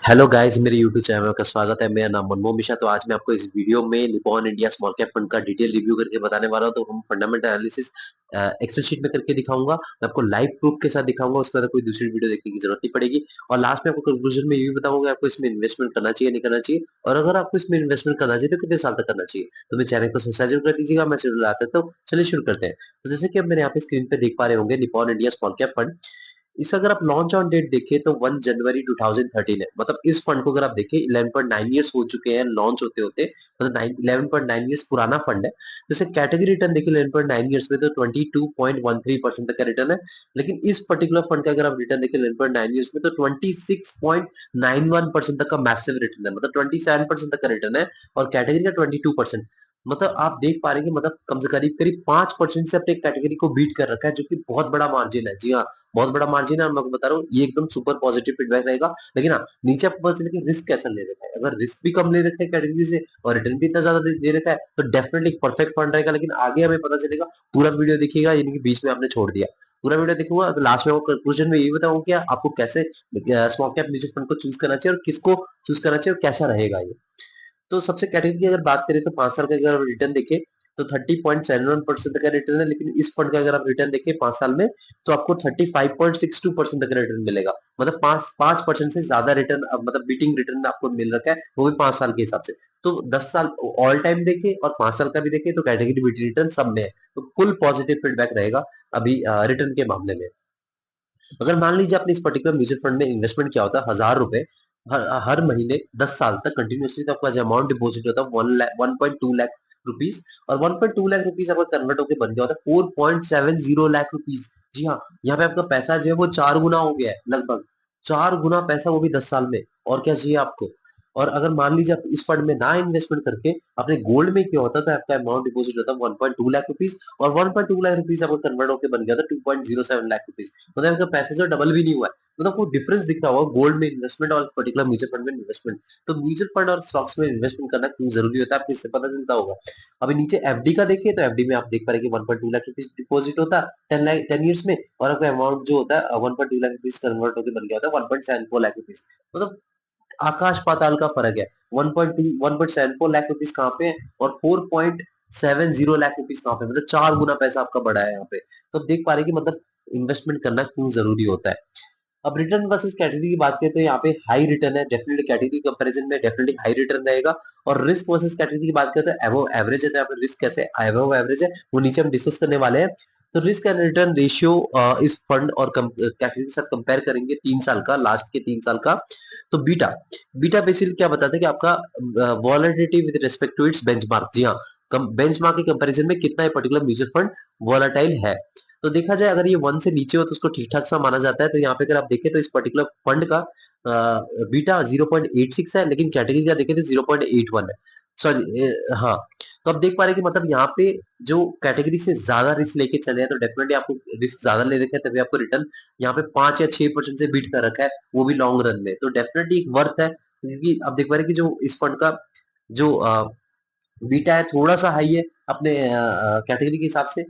Hello guys, मेरे YouTube channel का स्वागत है। मेरा नाम मनमोहन मिश्रा। तो आज मैं आपको इस वीडियो में Nippon India small cap fund का डिटेल रिव्यू करके बताने वाला हूं। तो हम फंडामेंटल एनालिसिस एक्सेल शीट में करके दिखाऊंगा। मैं आपको लाइव प्रूफ के साथ दिखाऊंगा। उसके बाद कोई दूसरी वीडियो देखने की जरूरत नहीं पड़ेगी। और लास्ट में आपको कंक्लूजन में ये भी बताऊंगा कि आपको इसमें इन्वेस्टमेंट करना चाहिए नहीं करना चाहिए, और अगर आपको इसमें इन्वेस्टमेंट करना चाहिए तो कितने साल तक करना चाहिए। तो मेरे चैनल को सब्सक्राइब जरूर कर दीजिएगा। मैं शुरू लाता हूं, तो चलिए शुरू करते हैं। तो जैसे कि अब मेरे यहाँ पे स्क्रीन पे देख पा रहे होंगे Nippon India small cap fund. इसका अगर आप लॉन्च ऑन डेट देखें तो 1 जनवरी 2013 है। मतलब इस फंड को अगर आप देखें 11.9 इयर्स हो चुके हैं लॉन्च होते होते। मतलब 11.9 इयर्स पुराना फंड है। जैसे कैटेगरी रिटर्न देखिए 11.9 इयर्स में तो 22.13% तक का रिटर्न है। लेकिन इस पर्टिकुलर फंड का अगर आप रिटर्न देखें 11.9 इयर्स में तो 26.91% तक का मैसिव रिटर्न है। मतलब 27% तक का रिटर्न है और कैटेगरी का 22%। मतलब आप देख पा रहे हैं कि मतलब कम से करीब करीब 5% से अपने कैटेगरी को बीट कर रखा है, जो कि बहुत बड़ा मार्जिन है। जी हाँ, बहुत बड़ा मार्जिन है। मैं आपको बता रहा हूँ ये एकदम सुपर पॉजिटिव फीडबैक रहेगा। लेकिन हाँ, नीचे आपको पता चले कि रिस्क कैसा ले रखा है। अगर रिस्क भी कम ले रखा है कैटेगरी से और रिटर्न भी इतना ज्यादा दे रखा है तो डेफिनेटली परफेक्ट फंड रहेगा। लेकिन आगे हमें पता चलेगा। पूरा वीडियो देखिएगा, यानी कि बीच में आपने छोड़ दिया। पूरा वीडियो देखूंगा तो लास्ट में वो कंक्लूजन में यही बताऊंगा कि आपको कैसे स्मॉल कैप म्यूचुअल फंड को चूज करना चाहिए और किसको चूज करना चाहिए और कैसा रहेगा ये। तो सबसे कैटेगरी की अगर बात करें तो 5 साल का अगर रिटर्न देखें तो 30.71% का रिटर्न है। लेकिन इस फंड का अगर आप रिटर्न देखें 5 साल में तो आपको 35.62% तक का रिटर्न मिलेगा। मतलब 5% से ज्यादा रिटर्न, मतलब बीटिंग रिटर्न आपको मिल रखा है, वो भी 5 साल के हिसाब से। तो 10 साल ऑल टाइम देखें और 5 साल का भी देखें तो कैटेगरी बीटिंग रिटर्न सब में है। तो फुल पॉजिटिव फीडबैक रहेगा अभी रिटर्न के मामले में। अगर मान लीजिए आपने इस पर्टिकुलर म्यूचुअल फंड में इन्वेस्टमेंट किया होता है 1000 रुपए हर महीने 10 साल तक कंटिन्यूसली, तो आपका जो अमाउंट डिपॉजिट होता है 1.2 लाख रुपीज। और 1.2 लाख रुपीज अगर कन्वर्ट होकर बन गया होता है 4.70 लाख रुपीज। जी हाँ, यहाँ पे आपका पैसा जो है वो 4 गुना हो गया है। लगभग 4 गुना पैसा, वो भी 10 साल में। और क्या चाहिए आपको। और अगर मान लीजिए आप इस फंड में ना इन्वेस्टमेंट करके अपने गोल्ड में किया होता तो आपका अमाउंट डिपॉजिट होता 1.2 लाख रुपीज। और 1.2 लाख रुपीज अगर कन्वर्ट होकर बन गया था 2.07 लाख रुपीज। मतलब आपका पैसा जो डबल भी नहीं हुआ है। मतलब कोई डिफरेंस दिख रहा होगा गोल्ड में इन्वेस्टमेंट और पर्टिकुलर म्यूचुअल फंड में इन्वेस्टमेंट। तो म्यूचुअल फंड और स्टॉक्स में इन्वेस्टमेंट करना क्यों जरूरी होता है आपको इससे पता चलता होगा। अभी नीचे एफडी का देखिए तो एफडी में आप देख पा रहे हैं कि 1.2 लाख रुपीज डिपॉजिट होता है 10 ईयर्स में। और आपका अमाउंट जो होता है 1.2 लाख रुपीज कन्वर्ट होकर बन गया होता है 1.74 लाख रुपीज। मतलब आकाश पाताल का फर्क है। 1.2 1.74 लाख रुपीस कहाँ पे है और 4.70 लाख रुपीस कहाँ पे, मतलब 4 गुना पैसा आपका बढ़ा है यहाँ पे। तो आप देख पा रहे हैं कि मतलब इन्वेस्टमेंट करना क्यों जरूरी होता है। अब रिटर्न वर्सेस कैटेगरी की बात करें तो यहाँ पे हाई रिटर्न है। डेफिनेटली कैटेगरी कंपैरिजन में डेफिनेटली हाई रिटर्न रहेगा। और रिस्क वर्सेस कैटेगरी की बात करें तो अबव एवरेज है। तो यहाँ पे रिस्क कैसे अबव एवरेज है वो नीचे हम डिस्कस करने वाले हैं। तो रिस्क एंड रिटर्न रेशियो इस फंड और कैटेगरी के साथ कंपेयर करेंगे 3 साल का, लास्ट के 3 साल का। तो बीटा बीटा बेसिकली क्या बताता है कि आपका volatility with respect to its benchmark. जी हाँ, बेंचमार्क के कंपैरिजन में कितना ये पर्टिकुलर म्यूचुअल फंड वॉलेटाइल है। तो देखा जाए अगर ये 1 से नीचे हो तो उसको ठीक ठाक सा माना जाता है। तो यहाँ पे अगर आप देखें तो इस पर्टिकुलर फंड का बीटा 0.86 है, लेकिन कैटेगरी का देखें तो 0.81 है। सॉरी, हाँ। तो आप देख पा रहे हैं कि मतलब यहाँ पे जो कैटेगरी से ज्यादा रिस्क लेके चले हैं तो डेफिनेटली आपको रिस्क ज्यादा ले रखे हैं, तभी आपको रिटर्न यहाँ पे 5 या 6% से बीट कर रखा है, वो भी लॉन्ग रन में। तो डेफिनेटली एक वर्थ है, क्योंकि आप देख पा रहे हैं कि जो इस फंड का जो बीटा है थोड़ा सा हाई है अपने कैटेगरी के हिसाब से।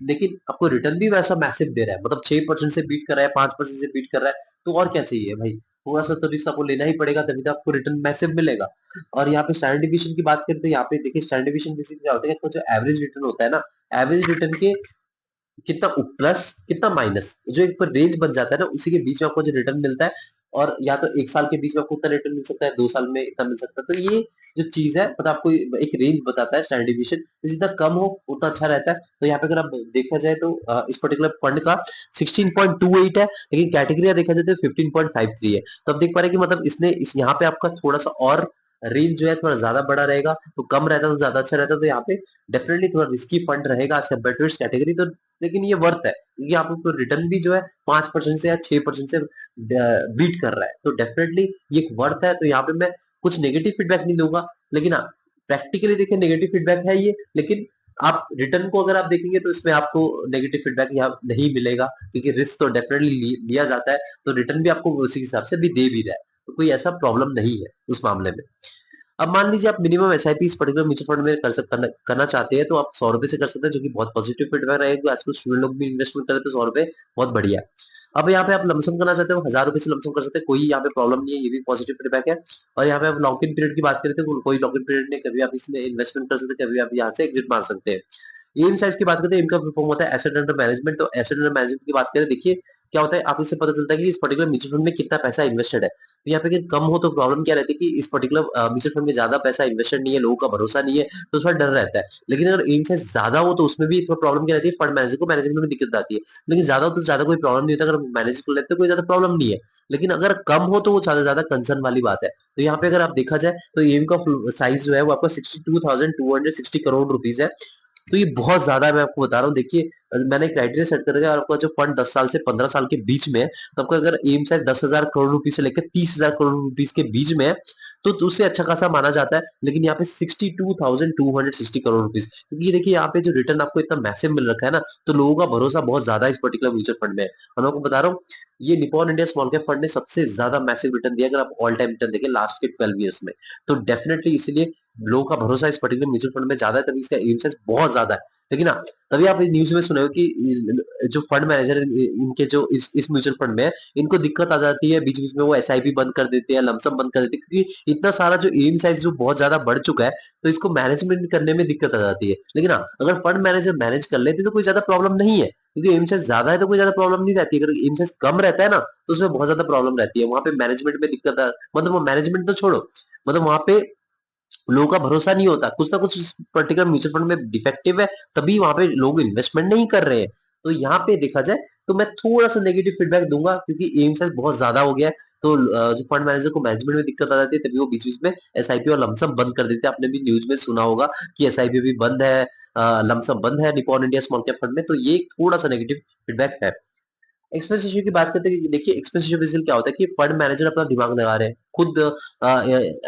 लेकिन आपको रिटर्न भी वैसा मैसिव दे रहा है। मतलब 6% से बीट कर रहा है, 5% से बीट कर रहा है। तो और क्या चाहिए भाई। थोड़ा सा तो रिस्क आपको लेना ही पड़ेगा, तभी तो आपको रिटर्न मैसिव मिलेगा। और यहाँ पे स्टैंडर्ड डिविएशन की बात करें तो यहाँ पे देखिए स्टैंडर्ड डिविएशन बेसिकली क्या होता है कि जो एवरेज रिटर्न होता है ना, एवरेज रिटर्न के कितना प्लस कितना माइनस, जो एक रेंज बन जाता है ना, उसी के बीच में आपको जो रिटर्न मिलता है। और या तो 1 साल के बीच में आपको उतना रिटर्न मिल सकता है, 2 साल में इतना मिल सकता है। तो ये जो चीज है मतलब आपको एक रेंज बताता है स्टैंडर्ड डिविएशन, जितना कम हो उतना अच्छा रहता है। तो यहाँ पे अगर आप देखा जाए तो इस पर्टिकुलर फंड का 16.28 है, लेकिन कैटेगरी देखा जाए तो 15.53 है। तो आप देख पा रहे हैं कि मतलब इसने इस यहाँ पे आपका थोड़ा सा और रेंज जो है थोड़ा ज्यादा बड़ा रहेगा। तो कम रहता तो ज्यादा अच्छा रहता। तो यहाँ पे डेफिनेटली थोड़ा रिस्की फंड रहेगा as compare to its category. तो लेकिन ये वर्थ है क्योंकि आपको रिटर्न भी जो है 5% से या 6% से बीट कर रहा है। तो डेफिनेटली ये एक वर्थ है। तो यहाँ पे मैं कुछ नेगेटिव फीडबैक नहीं दूंगा, लेकिन हाँ, प्रैक्टिकली देखिए नेगेटिव फीडबैक है ये। लेकिन आप रिटर्न को अगर आप देखेंगे तो इसमें आपको नेगेटिव फीडबैक यहाँ नहीं मिलेगा, क्योंकि रिस्क तो डेफिनेटली लिया जाता है। तो रिटर्न भी आपको उसी हिसाब से भी दे भी रहा है। तो कोई ऐसा प्रॉब्लम नहीं है उस मामले में। अब मान लीजिए आप मिनिमम एसआईपी इस पर्टिकुलर म्यूचुअल फंड में करना चाहते हैं तो आप 100 रुपए से कर सकते हैं, जो कि बहुत पॉजिटिव फीडबैक रहेगा। आजकल स्टूडेंट लोग भी इन्वेस्टमेंट करें तो 100 रुपए बहुत बढ़िया है। अब यहाँ पे आप लमसम करना चाहते हो, ₹1000 से लमसम कर सकते हैं, कोई यहाँ पे प्रॉब्लम नहीं है, ये भी पॉजिटिव फीडबैक है। और यहाँ पे आप लॉक इन पीरियड की बात करें तो कोई लॉक इन पीरियड नहीं, कभी आप इसमें इन्वेस्टमेंट कर सकते हैं, कभी आप यहाँ से एग्जिट मार सकते हैं। एम साइज की बात करते हैं, इनका फॉर्म होता है एसेट अंडर मैनेजमेंट। तो एसेट अंडर मैनेजमेंट की बात करें, देखिए क्या होता है, आप इससे पता चलता है कि इस पर्टिकुलर म्यूचुअल फंड में कितना पैसा इन्वेस्टेड है। तो यहाँ पे अगर कम हो तो प्रॉब्लम क्या रहती है कि इस पर्टिकुलर म्यूचुअल फंड में ज्यादा पैसा इन्वेस्टेड नहीं है, लोगों का भरोसा नहीं है, तो उसका डर रहता है। लेकिन अगर एम साइज ज्यादा हो तो उसमें भी थोड़ा प्रॉब्लम क्या रहती है, फंड मैनेजर को मैनेजमेंट में दिक्कत आती है। लेकिन ज्यादा हो तो ज्यादा कोई प्रॉब्लम नहीं होता, अगर मैनेज कर लेते हैं कोई ज्यादा प्रॉब्लम नहीं है। लेकिन अगर कम हो तो वो ज्यादा ज्यादा कंसर्न वाली बात है। तो यहाँ पे अगर आप देखा जाए तो एम का साइज जो है वो आपका 62,260 करोड़ रुपीज है। तो ये बहुत ज्यादा है, मैं आपको बता रहा हूँ। देखिए मैंने क्राइटेरिया सेट कर रखा है, आपका जो फंड 10 साल से 15 साल के बीच में है, तो आपका अगर एम साइज 10,000 करोड़ रुपीज से लेकर 30,000 करोड़ रुपीज के बीच में है, तो उससे अच्छा खासा माना जाता है। लेकिन यहाँ पे 62,260 करोड़ रुपीज, क्योंकि ये देखिए यहाँ पे जो रिटर्न आपको इतना मैसिव मिल रखा है ना, तो लोगों का भरोसा बहुत ज्यादा इस पर्टिकुलर म्यूचुअल फंड में है। और मैं आपको बता रहा हूँ, ये Nippon India small cap fund ने सबसे ज्यादा मैसिव रिटर्न दिया, अगर आप ऑल टाइम रिटर्न देखें लास्ट के 12 ईयर्स में। तो डेफिनेटली इसीलिए लोगों का भरोसा इस पर्टिकुलर म्यूचुअल फंड में ज्यादा है, तभी इसका एम साइज बहुत ज्यादा है। लेकिन हाँ, तभी आप न्यूज में सुने हो कि जो फंड मैनेजर इनके जो इस म्यूचुअल फंड में है, इनको दिक्कत आ जाती है, बीच बीच में वो एसआईपी बंद कर देते हैं, लमसम बंद कर देते हैं, क्योंकि इतना सारा जो एम साइज जो बहुत ज्यादा बढ़ चुका है, तो इसको मैनेजमेंट करने में दिक्कत आ जाती है। लेकिन हाँ, अगर फंड मैनेजर मैनेज कर लेते तो कोई ज्यादा प्रॉब्लम नहीं है, क्योंकि एम साइज ज्यादा है तो कोई ज्यादा प्रॉब्लम नहीं रहती। अगर एम साइज कम रहता है ना, तो उसमें बहुत ज्यादा प्रॉब्लम रहती है, वहां पे मैनेजमेंट में दिक्कत मतलब वो मैनेजमेंट तो छोड़ो, मतलब वहां पे लोगों का भरोसा नहीं होता, कुछ ना कुछ पर्टिकुलर म्यूचुअल फंड में डिफेक्टिव है, तभी वहां पे लोग इन्वेस्टमेंट नहीं कर रहे हैं। तो यहाँ पे देखा जाए तो मैं थोड़ा सा नेगेटिव फीडबैक दूंगा, क्योंकि एम साइज बहुत ज्यादा हो गया है। तो जो फंड मैनेजर को मैनेजमेंट में दिक्कत आ जाती है, तभी वो बीच बीच में एसआईपी और लमसम बंद कर देते हैं। आपने भी न्यूज में सुना होगा कि एसआईपी भी बंद है, लमसम बंद है Nippon India small cap fund में। तो ये थोड़ा सा नेगेटिव फीडबैक है। एक्सपेंस रेशियो की बात करते हैं, देखिए एक्सपेंस रेशियो बेसिकली क्या होता है कि फंड मैनेजर अपना दिमाग लगा रहे हैं, खुद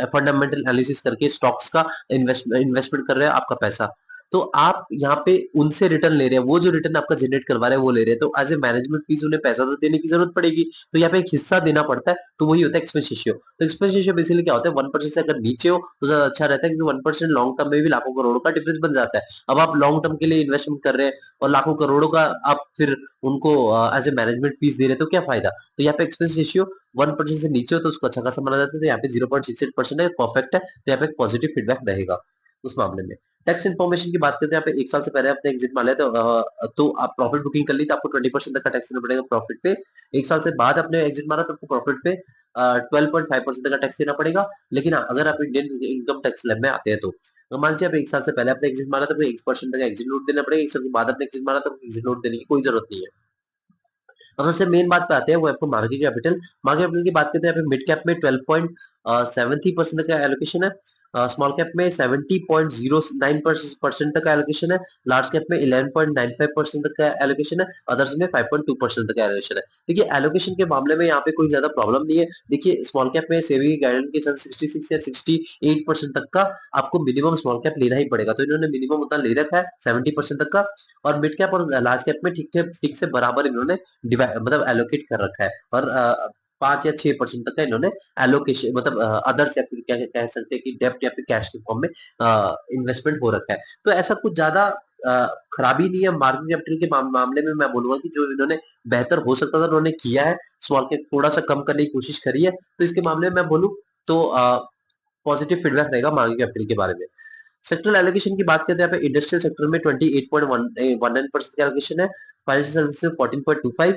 फंडामेंटल एनालिसिस करके स्टॉक्स का इन्वेस्टमेंट कर रहे हैं आपका पैसा। तो आप यहाँ पे उनसे रिटर्न ले रहे हैं, वो जो रिटर्न आपका जनरेट करवा रहे हैं वो ले रहे हैं, तो एज ए मैनेजमेंट फीस उन्हें पैसा तो देने की जरूरत पड़ेगी। तो यहाँ पे एक हिस्सा देना पड़ता है, तो वही होता है एक्सपेंस रेशियो। तो एक्सपेंस रेशियो बेसिकली क्या होता है, 1% से अगर नीचे हो तो ज्यादा अच्छा रहता है, क्योंकि 1% लॉन्ग टर्म में भी लाखों करोड़ों का डिफरेंस बन जाता है। अब आप लॉन्ग टर्म के लिए इन्वेस्टमेंट कर रहे हैं और लाखों करोड़ों का आप फिर उनको एज ए मैनेजमेंट फीस दे रहे हैं, तो क्या फायदा। तो यहाँ पे एक्सपेंस रेशियो 1% से नीचे हो तो उसको अच्छा खासा माना जाता है, तो यहाँ पे 0.68% है, परफेक्ट है। तो यहाँ पे पॉजिटिव फीडबैक रहेगा उस मामले में। टैक्स इन्फॉर्मेशन की बात करते हैं, यहाँ पे 1 साल से पहले आपने एग्जिट माना है, तो आप प्रॉफिट बुकिंग कर ली तो आपको 20% तक का टैक्स देना पड़ेगा प्रॉफिट पे। 1 साल से बाद आपने एग्जिट मारा तो आपको प्रॉफिट पे 12.5% तक का टैक्स देना पड़ेगा। लेकिन हाँ, अगर आप इंडियन इनकम टैक्स लैब में आते हैं तो मान लीजिए आप 1 साल से पहले आपने एग्जिट मारा तो 1% तक एग्जिट नोट देना पड़ेगा, 1 साल के बाद आपने एग्जिट मारा तो एग्जिट नोट देने की कोई जरूरत नहीं है। अब सबसे मेन बात पे आते हैं, वो आपको मार्केट कैपिटल। मार्केट कैपिटल की बात करते हैं, यहाँ पे मिड कैप में 12.73% का एलोकेशन है, स्मॉल कैप में 70.09% तक का एलोकेशन है, लार्ज कैप में 11.95% तक का एलोकेशन है, अदर्स में 5.2% तक का एलोकेशन है। देखिए एलोकेशन के मामले में यहाँ पे कोई ज्यादा प्रॉब्लम नहीं है। देखिए स्मॉल कैप में सेबी गाइडलाइन के साथ 66 या 68% तक का आपको मिनिमम स्मॉल कैप लेना ही पड़ेगा, तो इन्होंने मिनिमम उतना ले रखा है 70% तक का। और मिड कैप और लार्ज कैप में ठीक से बराबर इन्होंने मतलब एलोकेट कर रखा है। और 5 या 6% तक का इन्होंने एलोकेशन मतलब अदर्स या फिर क्या कह सकते हैं कि डेप्ट या फिर कैश के फॉर्म में इन्वेस्टमेंट हो रखा है। तो ऐसा कुछ ज्यादा खराबी नहीं है मार्केट कैपिटल के मामले में। मैं बोलूंगा कि जो इन्होंने बेहतर हो सकता था उन्होंने किया है, स्मॉल कैप थोड़ा सा कम करने की कोशिश करी है। तो इसके मामले में मैं बोलूँ तो पॉजिटिव फीडबैक रहेगा मार्केट कैपिटल के बारे में। सेक्टरल एलोकेशन की बात करते हैं, यहाँ पे इंडस्ट्रियल सेक्टर में 28.19% का एलोकेशन है, फाइनेंशियल सर्विसेज में 14.25,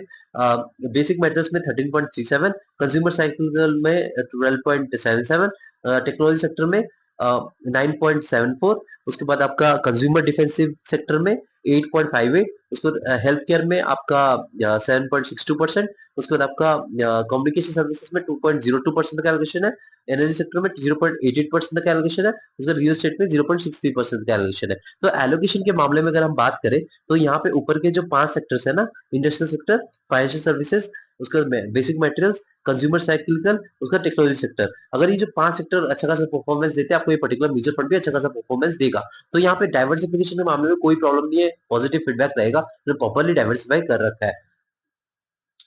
बेसिक मेटल्स में 13.37, कंज्यूमर साइकिल में 12.77, टेक्नोलॉजी सेक्टर में 9.74, उसके बाद आपका कंज्यूमर डिफेंसिव सेक्टर में 8.58, उसके बाद हेल्थ केयर में आपका 7.62%, उसके बाद आपका कम्युनिकेशन सर्विसेज में 2.02% का एलोकेशन है, एनर्जी सेक्टर में 0.88% का एलोकेशन है, उसका रियल एस्टेट में 0.63% का एलोकेशन है। तो एलोकेशन के मामले में अगर हम बात करें तो यहाँ पे ऊपर के जो 5 सेक्टर्स है ना, इंडस्ट्रियल सेक्टर, फाइनेंशियल सर्विसेज, उसका बेसिक मटेरियल्स, कंज्यूमर साइक्लिकल, उसका टेक्नोलॉजी सेक्टर, अगर ये जो 5 सेक्टर अच्छा खासा परफॉर्मेंस देते हैं, आपको ये पर्टिकुलर म्यूचुअल फंड भी अच्छा खासा परफॉर्मेंस देगा। तो यहाँ पे डाइवर्सिफिकेशन के मामले में कोई प्रॉब्लम नहीं है, पॉजिटिव फीडबैक रहेगा, जो प्रॉपरली डाइवर्सिफाई कर रखा है।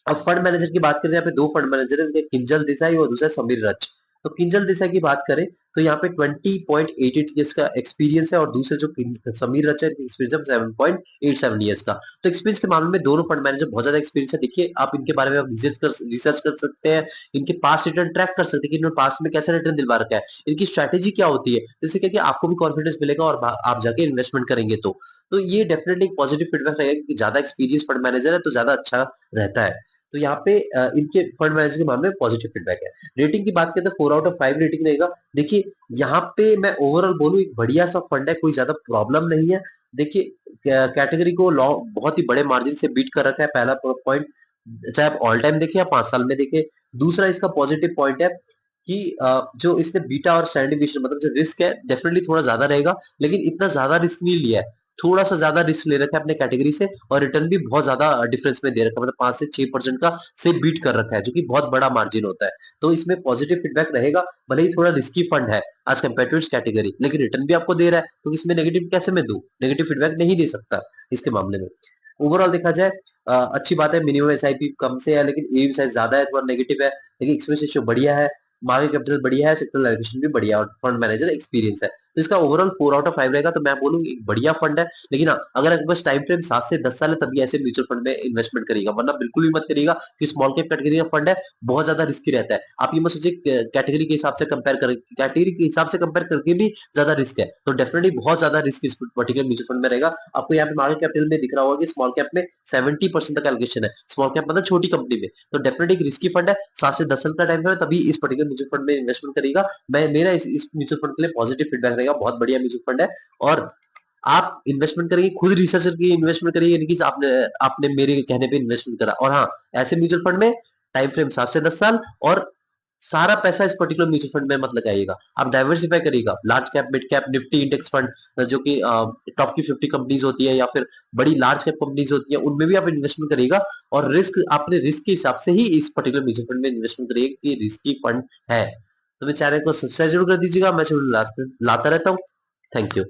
अब फंड मैनेजर की बात करें, यहाँ पे 2 फंड मैनेजर है, किंजल देसाई और दूसरा समीर रच। तो किंजल देसाई की बात करें तो यहाँ पे 20.88 ईयर्स का एक्सपीरियंस है और दूसरे जो समीर रचा एक्सपीरियंस है 7.87 ईयर्स का। तो एक्सपीरियंस के मामले में दोनों फंड मैनेजर बहुत ज्यादा एक्सपीरियंस है। देखिए आप इनके बारे में आप रिसर्च कर सकते हैं, इनके पास्ट रिटर्न ट्रैक कर सकते हैं कि इन्होंने पास्ट में कैसा रिटर्न दिलवा रखा है, इनकी स्ट्रैटेजी क्या होती है, जिससे क्या कि आपको भी कॉन्फिडेंस मिलेगा और आप जाके इन्वेस्टमेंट करेंगे तो ये डेफिनेटली एक पॉजिटिव फीडबैक रहेगा कि ज्यादा एक्सपीरियंस फंड मैनेजर है तो ज्यादा अच्छा रहता है। तो यहाँ पे इनके फंड मैनेजर के मामले में पॉजिटिव फीडबैक है। रेटिंग की बात करें तो 4/5 रेटिंग रहेगा। देखिए यहाँ पे मैं ओवरऑल बोलूं एक बढ़िया सा फंड है, कोई ज्यादा प्रॉब्लम नहीं है। देखिए कैटेगरी को लॉ बहुत ही बड़े मार्जिन से बीट कर रखा है, पहला पॉइंट, चाहे आप ऑल टाइम देखें या 5 साल में देखें। दूसरा इसका पॉजिटिव पॉइंट है कि जो इसने बीटा और स्टैंडर्ड डिविएशन मतलब जो रिस्क है डेफिनेटली थोड़ा ज्यादा रहेगा, लेकिन इतना ज्यादा रिस्क नहीं लिया है, थोड़ा सा ज्यादा रिस्क ले रखा है अपने कैटेगरी से और रिटर्न भी बहुत ज्यादा डिफरेंस में दे रखा है, मतलब 5 से 6% का से बीट कर रखा है, जो कि बहुत बड़ा मार्जिन होता है। तो इसमें पॉजिटिव फीडबैक रहेगा, भले ही थोड़ा रिस्की फंड है आज कंपेयर टू इट्स कैटेगरी, लेकिन रिटर्न भी आपको दे रहा है, तो इसमें नेगेटिव कैसे मैं दूं, नेगेटिव फीडबैक नहीं दे सकता इसके मामले में। ओवरऑल देखा जाए अच्छी बात है, मिनिमम एसआईपी कम से है लेकिन एम साइज ज्यादा है, थोड़ा नेगेटिव है, लेकिन एक्सपेंस रेशियो बढ़िया है, मार्केट कैपिटल बढ़िया है, सेक्टर एलोकेशन भी बढ़िया है और फंड मैनेजर एक्सपीरियंस है। तो इसका ओवरऑल 4/5 रहेगा। तो मैं बोलूंगी एक बढ़िया फंड है, लेकिन हाँ, अगर आपके पास टाइम फ्रेम 7 से 10 साल है तभी ऐसे म्यूचुअल फंड में इन्वेस्टमेंट करिएगा, वरना बिल्कुल भी मत करिएगा कि स्मॉल कैप कैटेगरी का फंड है, बहुत ज्यादा रिस्की रहता है। आप ये मत सोचिए कैटेगरी के हिसाब से कंपेयर करें, कैटेगरी के हिसाब से कंपेयर करके भी ज्यादा रिस्क है, तो डेफिनेटली बहुत ज्यादा रिस्क इस पर्टिकुलर म्यूचुअल फंड में रहेगा। आपको यहाँ पे मार्केट कैपिटल में दिख रहा होगा कि स्मॉल कैप में 70% तक एलोकेशन है, स्मॉल कैप मतलब छोटी कंपनी में, तो डेफिनेटली एक रिस्की फंड है। 7 से 10 साल का टाइम है तभी इस पर्टिकुलर म्यूचुअल फंड में इन्वेस्टमेंट करेगा। मैं मेरा इस म्यूचुअल फंड के लिए पॉजिटिव फीडबैक रहेगा, बहुत बढ़िया म्यूचुअल फंड है। और आप इन्वेस्टमेंट करेंगे, खुद रिसर्च करके इन्वेस्टमेंट करिए, यानी कि आपने आपने मेरे कहने पे इन्वेस्टमेंट करा। और हाँ, ऐसे म्यूचुअल फंड में टाइम फ्रेम 7 से 10 साल और सारा पैसा इस पर्टिकुलर म्यूचुअल फंड में मत लगाइएगा, आप डाइवर्सिफाई करिएगा, large cap, mid cap, Nifty index fund जो कि टॉप की 50 कंपनीज होती है या फिर बड़ी लार्ज कैप कंपनीज होती है, उनमें भी आप इन्वेस्टमेंट करिएगा। और रिस्क अपने रिस्क के हिसाब से ही इस पर्टिकुलर म्यूचुअल फंड में इन्वेस्टमेंट करिएगा कि रिस्की फंड है। तो मेरे चैनल को सब्सक्राइब जरूर कर दीजिएगा, मैं लाता रहता हूँ। Thank you.